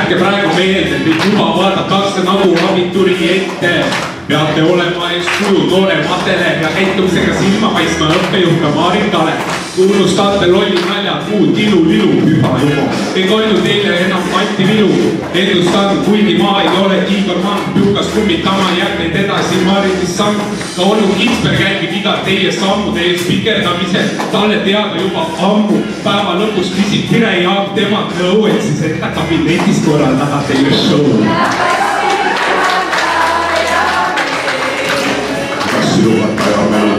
jätke praegu meelde, et juba vaadatakse nagu abituri ette. Peate olema eeskuju noorematele ja käitumisega silma paistma õppejuhka Marindale. Kuulustate lolli naljad, muud lilu, püha juhu. Ei toinud eile enam Anti Vilu. Ennustan, kuigi maa ei ole Igor Mann. Pjukas kummitama jääb neid edasi Marindis samm. Ka onu Kingsberg jälgib iga teie sammude ees pikerdamisel. Talle teada juba ammu. Päeva lõpus küsib Pire Jaak temalt nõu, et siis etta kabinetis korraldada teile show. Kas juhataja meil